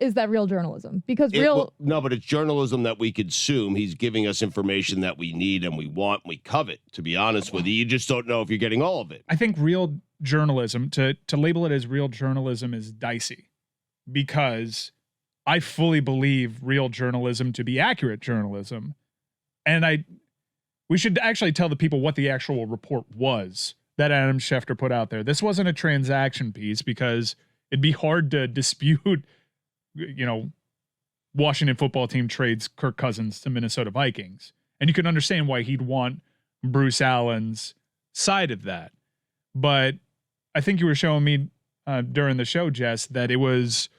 is that real journalism? Because no, but it's journalism that we consume. He's giving us information that we need and we want, and we covet. To be honest with you, you just don't know if you're getting all of it. I think real journalism, to label it as real journalism, is dicey, because I fully believe real journalism to be accurate journalism, and we should actually tell the people what the actual report was that Adam Schefter put out there. This wasn't a transaction piece, because it'd be hard to dispute, Washington football team trades Kirk Cousins to Minnesota Vikings. And you can understand why he'd want Bruce Allen's side of that. But I think you were showing me during the show, Jess, that it was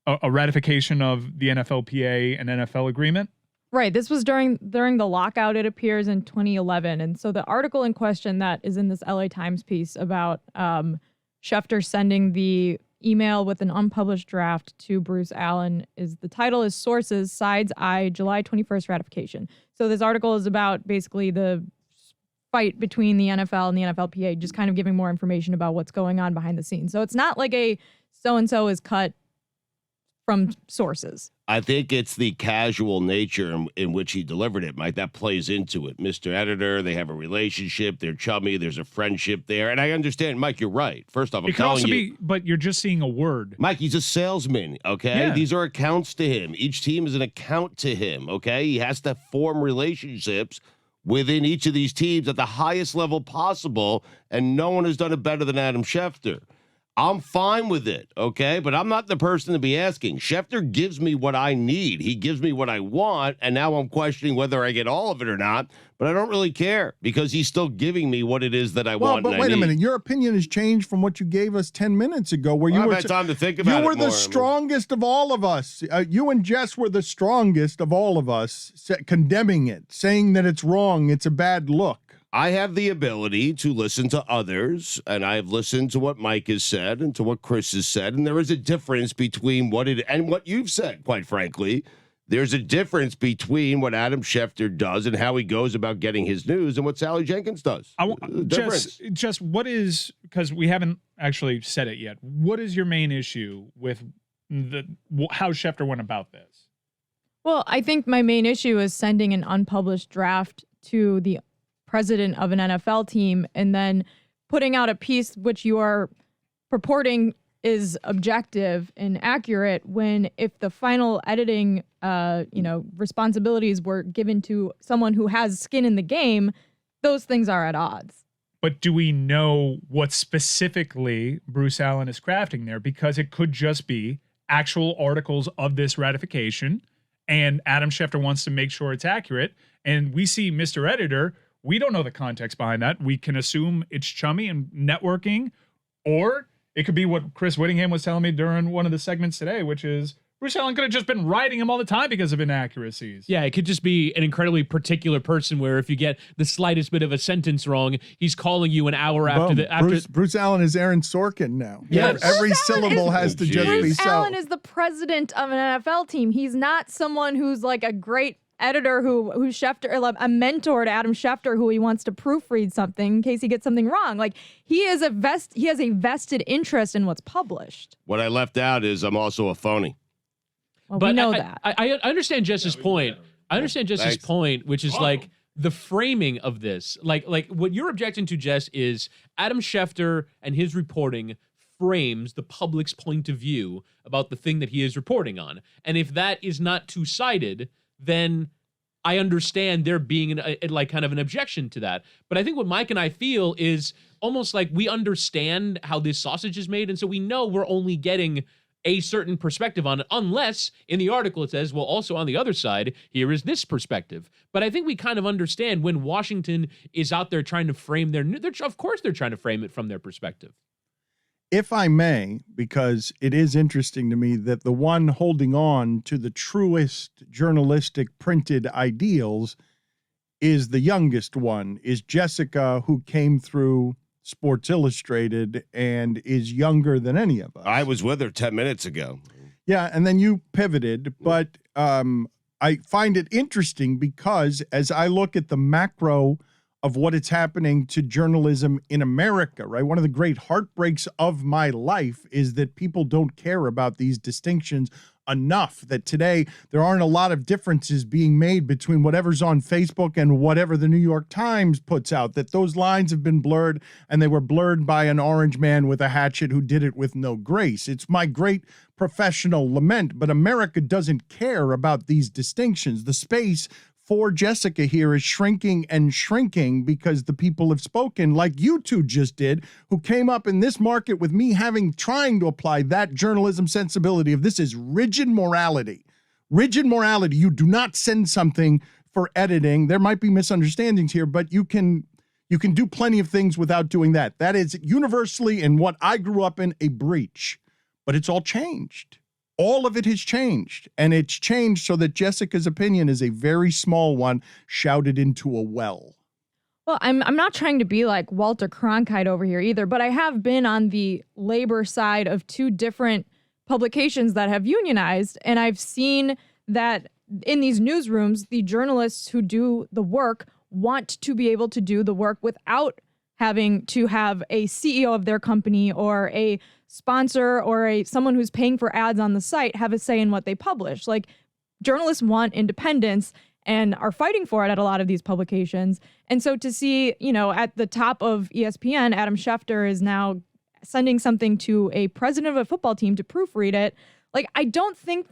a ratification of the NFLPA and NFL agreement. Right. This was during the lockout, it appears, in 2011. And so the article in question that is in this LA Times piece about Schefter sending the email with an unpublished draft to Bruce Allen the title is Sources, Sides Eye, July 21st Ratification. So this article is about basically the fight between the NFL and the NFLPA, just kind of giving more information about what's going on behind the scenes. So it's not like a so-and-so is cut from sources. I think it's the casual nature in which he delivered it, Mike. That plays into it. Mr. Editor, they have a relationship. They're chummy. There's a friendship there. And I understand, Mike, you're right. First off, I'm telling you. But you're just seeing a word. Mike, he's a salesman, okay? Yeah. These are accounts to him. Each team is an account to him, okay? He has to form relationships within each of these teams at the highest level possible, and no one has done it better than Adam Schefter. I'm fine with it, okay? But I'm not the person to be asking. Schefter gives me what I need. He gives me what I want, and now I'm questioning whether I get all of it or not. But I don't really care, because he's still giving me what it is that I want. But wait a minute. Your opinion has changed from what you gave us 10 minutes ago, where I've had time to think about it. You were the strongest of all of us. You and Jess were the strongest of all of us, condemning it, saying that it's wrong, it's a bad look. I have the ability to listen to others, and I've listened to what Mike has said and to what Chris has said, and there is a difference between what you've said, quite frankly. There's a difference between what Adam Schefter does and how he goes about getting his news and what Sally Jenkins does. Just what is, because we haven't actually said it yet, what is your main issue with how Schefter went about this? Well, I think my main issue is sending an unpublished draft to the president of an NFL team and then putting out a piece which you are purporting is objective and accurate, when if the final editing responsibilities were given to someone who has skin in the game, those things are at odds. But do we know what specifically Bruce Allen is crafting there? Because it could just be actual articles of this ratification, and Adam Schefter wants to make sure it's accurate. And we see Mr. Editor, we don't know the context behind that. We can assume it's chummy and networking, or it could be what Chris Whittingham was telling me during one of the segments today, which is Bruce Allen could have just been writing him all the time because of inaccuracies. Yeah, it could just be an incredibly particular person where if you get the slightest bit of a sentence wrong, he's calling you an hour after. Bruce Allen is Aaron Sorkin now. Yes. Every syllable has to just be so. Bruce Allen is the president of an NFL team. He's not someone who's like a great editor who's Schefter, a mentor to Adam Schefter, who he wants to proofread something in case he gets something wrong. Like he has a vested interest in what's published. What I left out is I'm also a phony. Well, but we know that. I understand Jess's point. I understand Jess's point, which is like the framing of this. Like what you're objecting to, Jess, is Adam Schefter and his reporting frames the public's point of view about the thing that he is reporting on. And if that is not two-sided, then I understand there being kind of an objection to that. But I think what Mike and I feel is almost like we understand how this sausage is made, and so we know we're only getting a certain perspective on it, unless in the article it says, well, also on the other side, here is this perspective. But I think we kind of understand when Washington is out there trying to frame of course they're trying to frame it from their perspective. If I may, because it is interesting to me that the one holding on to the truest journalistic printed ideals is the youngest one, is Jessica, who came through Sports Illustrated and is younger than any of us. I was with her 10 minutes ago. Yeah, and then you pivoted, but I find it interesting because as I look at the macro of what it's happening to journalism in America, right? One of the great heartbreaks of my life is that people don't care about these distinctions enough, that today there aren't a lot of differences being made between whatever's on Facebook and whatever the New York Times puts out, that those lines have been blurred, and they were blurred by an orange man with a hatchet who did it with no grace. It's my great professional lament, but America doesn't care about these distinctions. The space for Jessica here is shrinking and shrinking because the people have spoken, like you two just did, who came up in this market with me trying to apply that journalism sensibility of this is rigid morality. Rigid morality. You do not send something for editing. There might be misunderstandings here, but you can do plenty of things without doing that. That is universally, in what I grew up in, a breach. But it's all changed. All of it has changed, and it's changed so that Jessica's opinion is a very small one shouted into a well. Well, I'm not trying to be like Walter Cronkite over here either, but I have been on the labor side of two different publications that have unionized, and I've seen that in these newsrooms, the journalists who do the work want to be able to do the work without having to have a CEO of their company or a sponsor or someone who's paying for ads on the site have a say in what they publish. Like, journalists want independence and are fighting for it at a lot of these publications. And so to see, at the top of ESPN, Adam Schefter is now sending something to a president of a football team to proofread it. Like, I don't think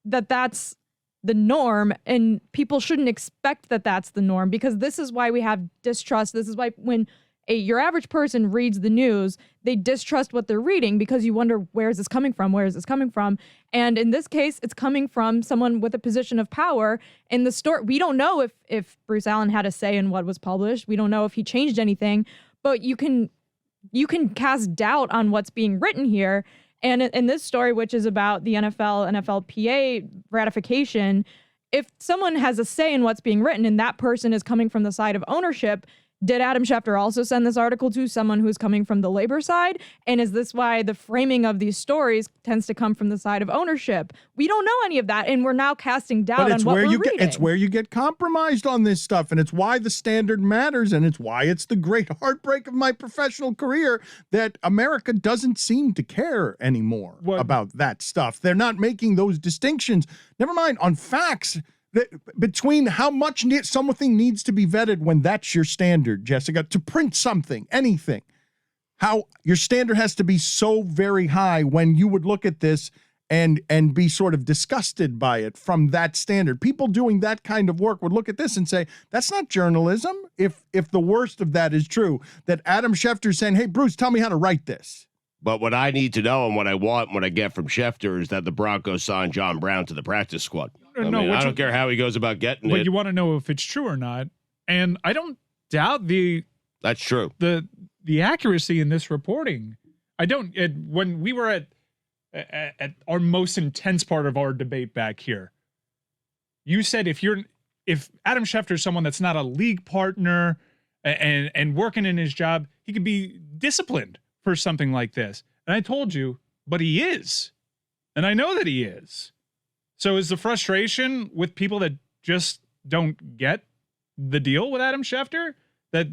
that's the norm, and people shouldn't expect that that's the norm, because this is why we have distrust. This is why when your average person reads the news, they distrust what they're reading because you wonder, where is this coming from? Where is this coming from? And in this case, it's coming from someone with a position of power. In the story, we don't know if Bruce Allen had a say in what was published. We don't know if he changed anything, but you can cast doubt on what's being written here. And in this story, which is about the NFLPA ratification, if someone has a say in what's being written and that person is coming from the side of ownership, did Adam Schefter also send this article to someone who's coming from the labor side? And is this why the framing of these stories tends to come from the side of ownership? We don't know any of that, and we're now casting doubt on what we're reading. It's where you get compromised on this stuff, and it's why the standard matters, and it's why it's the great heartbreak of my professional career that America doesn't seem to care anymore about that stuff. They're not making those distinctions. Never mind on facts. Between how much something needs to be vetted when that's your standard, Jessica, to print something, anything, how your standard has to be so very high when you would look at this and be sort of disgusted by it from that standard. People doing that kind of work would look at this and say, that's not journalism. If the worst of that is true, that Adam Schefter is saying, hey, Bruce, tell me how to write this. But what I need to know and what I want, what I get from Schefter, is that the Broncos signed John Brown to the practice squad. I don't care how he goes about getting it. But you want to know if it's true or not. And I don't doubt that's true. The accuracy in this reporting. I don't. When we were at our most intense part of our debate back here, you said if Adam Schefter is someone that's not a league partner and working in his job, he could be disciplined for something like this. And I told you, but he is. And I know that he is. So is the frustration with people that just don't get the deal with Adam Schefter, that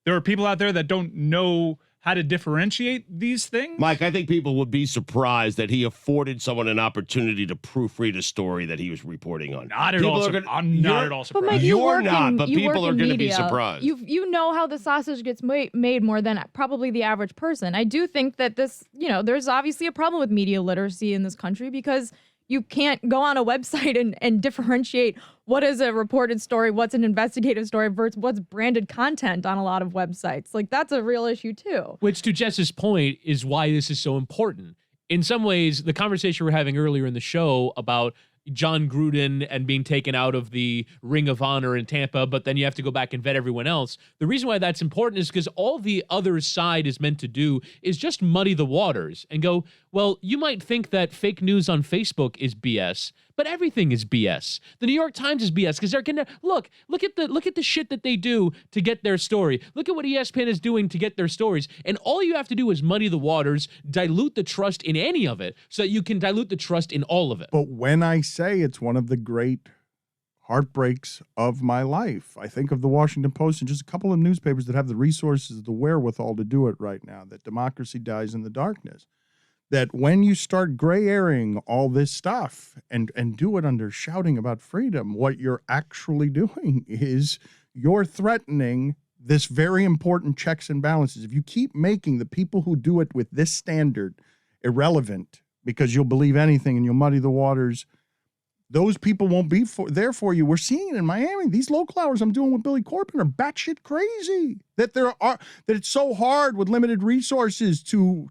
there are people out there that don't know how to differentiate these things? Mike, I think people would be surprised that he afforded someone an opportunity to proofread a story that he was reporting on. Not at all. I'm not at all surprised. But Mike, you're not, but people are going to be surprised. You know how the sausage gets made more than probably the average person. I do think that this, there's obviously a problem with media literacy in this country, because you can't go on a website and differentiate what is a reported story, what's an investigative story versus what's branded content on a lot of websites. Like, that's a real issue too. Which, to Jess's point, is why this is so important. In some ways, the conversation we're having earlier in the show about John Gruden and being taken out of the Ring of Honor in Tampa, but then you have to go back and vet everyone else. The reason why that's important is because all the other side is meant to do is just muddy the waters and go, well, you might think that fake news on Facebook is BS, but everything is BS. The New York Times is BS because they're gonna look at the shit that they do to get their story. Look at what ESPN is doing to get their stories. And all you have to do is muddy the waters, dilute the trust in any of it so that you can dilute the trust in all of it. But when I say it's one of the great heartbreaks of my life. I think of the Washington Post and just a couple of newspapers that have the resources, the wherewithal to do it right now, that democracy dies in the darkness. That when you start gray airing all this stuff and do it under shouting about freedom, what you're actually doing is you're threatening this very important checks and balances. If you keep making the people who do it with this standard irrelevant because you'll believe anything and you'll muddy the waters, those people won't be there for you. We're seeing it in Miami. These local hours I'm doing with Billy Corben are batshit crazy. That it's so hard with limited resources to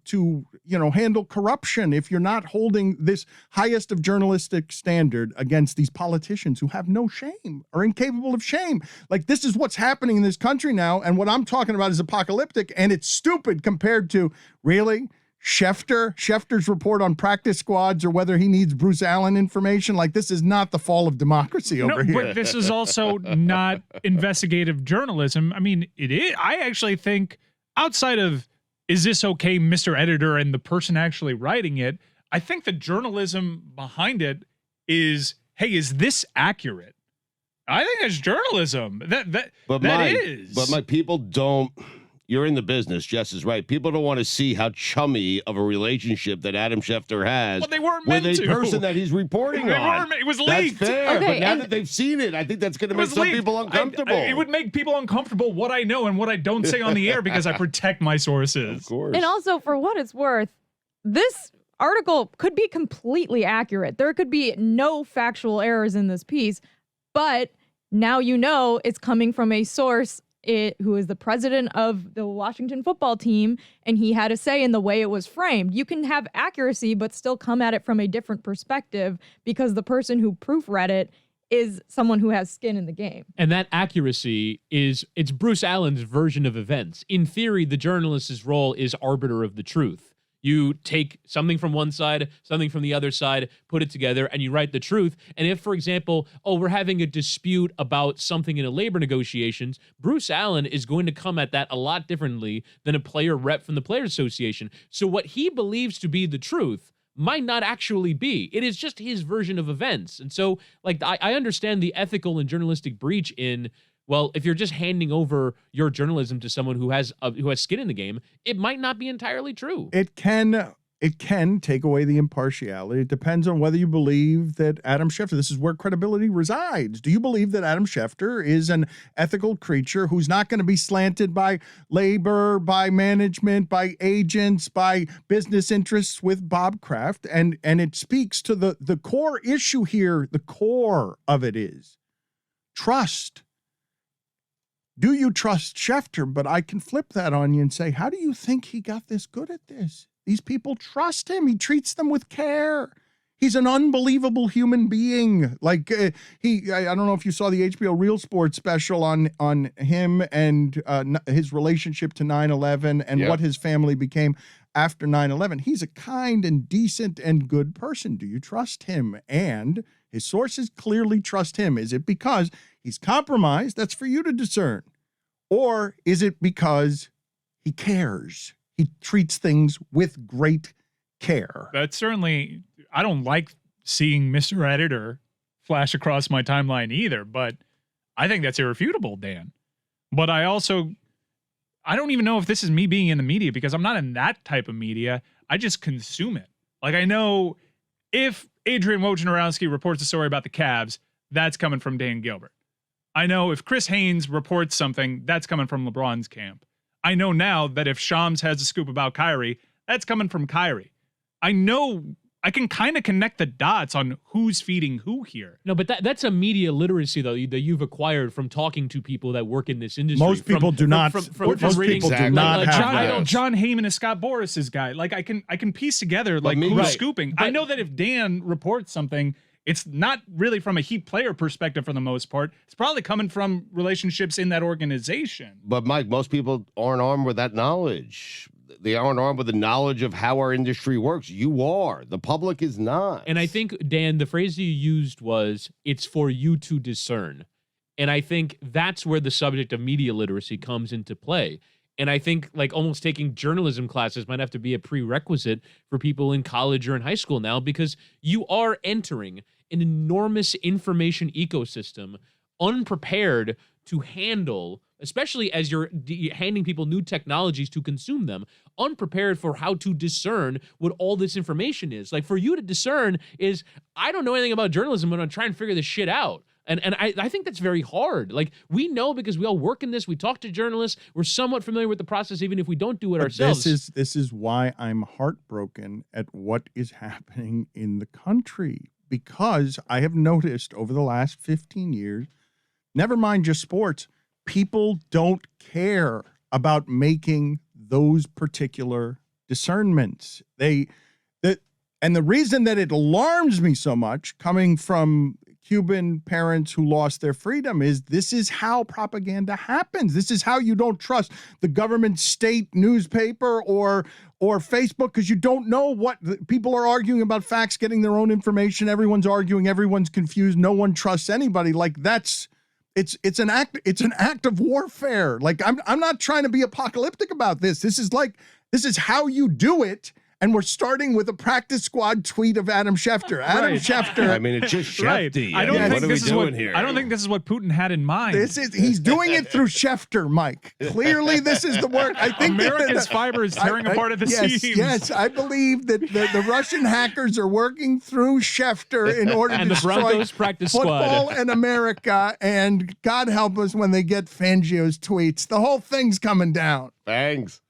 handle corruption if you're not holding this highest of journalistic standard against these politicians who have no shame, are incapable of shame. Like, this is what's happening in this country now, and what I'm talking about is apocalyptic, and it's stupid compared to, really? Schefter's report on practice squads, or whether he needs Bruce Allen information. Like, this is not the fall of democracy over here. But this is also not investigative journalism. I mean, it is. I actually think, outside of, is this okay, Mr. Editor, and the person actually writing it, I think the journalism behind it is, hey, is this accurate? I think it's journalism. But my people don't. You're in the business. Jess is right. People don't want to see how chummy of a relationship that Adam Schefter has with a person that he's reporting on. It was leaked. That's fair. Okay, but now that they've seen it, I think that's going to make some people uncomfortable. It would make people uncomfortable what I know and what I don't say on the air because I protect my sources. Of course. And also, for what it's worth, this article could be completely accurate. There could be no factual errors in this piece, but now you know it's coming from a source who is the president of the Washington football team, and he had a say in the way it was framed. You can have accuracy, but still come at it from a different perspective because the person who proofread it is someone who has skin in the game. And that accuracy it's Bruce Allen's version of events. In theory, the journalist's role is arbiter of the truth. You take something from one side, something from the other side, put it together, and you write the truth. And if, for example, we're having a dispute about something in a labor negotiations, Bruce Allen is going to come at that a lot differently than a player rep from the Players Association. So what he believes to be the truth might not actually be. It is just his version of events. And so, like, I understand the ethical and journalistic breach in, well, if you're just handing over your journalism to someone who has skin in the game, it might not be entirely true. It can take away the impartiality. It depends on whether you believe that Adam Schefter, this is where credibility resides. Do you believe that Adam Schefter is an ethical creature who's not going to be slanted by labor, by management, by agents, by business interests with Bob Kraft? And it speaks to the core issue here. The core of it is trust. Do you trust Schefter? But I can flip that on you and say, how do you think he got this good at this? These people trust him. He treats them with care. He's an unbelievable human being. Like I don't know if you saw the HBO Real Sports special on him and his relationship to 9/11 and what his family became after 9/11. He's a kind and decent and good person. Do you trust him? And his sources clearly trust him. Is it because he's compromised? That's for you to discern. Or is it because he cares? He treats things with great care. That's certainly, I don't like seeing Mr. Editor flash across my timeline either, but I think that's irrefutable, Dan. But I don't even know if this is me being in the media because I'm not in that type of media. I just consume it. Like, I know if Adrian Wojnarowski reports a story about the Cavs, that's coming from Dan Gilbert. I know if Chris Haynes reports something, that's coming from LeBron's camp. I know now that if Shams has a scoop about Kyrie, that's coming from Kyrie. I know I can kind of connect the dots on who's feeding who here. No, but that's a media literacy, though, that you've acquired from talking to people that work in this industry. Most people do not. Most people do not have that. John Heyman is Scott Boris's guy. Like, I can piece together like who's scooping. But I know that if Dan reports something, it's not really from a Heat player perspective for the most part. It's probably coming from relationships in that organization. But Mike, most people aren't armed with that knowledge. They aren't armed with the knowledge of how our industry works. You are. The public is not. And I think, Dan, the phrase you used was, it's for you to discern. And I think that's where the subject of media literacy comes into play. And I think like almost taking journalism classes might have to be a prerequisite for people in college or in high school now, because you are entering an enormous information ecosystem unprepared to handle, especially as you're handing people new technologies to consume them, unprepared for how to discern what all this information is. Like for you to discern is, I don't know anything about journalism, but I'm trying to figure this shit out. And I think that's very hard. Like we know because we all work in this, we talk to journalists, we're somewhat familiar with the process, even if we don't do it ourselves. This is why I'm heartbroken at what is happening in the country, because I have noticed over the last 15 years, never mind just sports, people don't care about making those particular discernments. And the reason that it alarms me so much, coming from Cuban parents who lost their freedom, is this is how propaganda happens. This is how you don't trust the government state newspaper or Facebook, because you don't know what people are arguing about facts, getting their own information. Everyone's arguing, everyone's confused. No one trusts anybody. Like it's an act of warfare. Like I'm not trying to be apocalyptic about this. This is how you do it. And we're starting with a practice squad tweet of Adam Schefter. Adam Schefter. I mean, it's just Shefty. I don't think what are we this is doing what here? I don't think this is what Putin had in mind. He's doing it through Schefter, Mike. Clearly, this is the work. I think America's fiber is tearing apart at the seams. Yes, I believe that the Russian hackers are working through Schefter in order to the destroy Broncos practice football squad. and America. And God help us when they get Fangio's tweets. The whole thing's coming down. Thanks.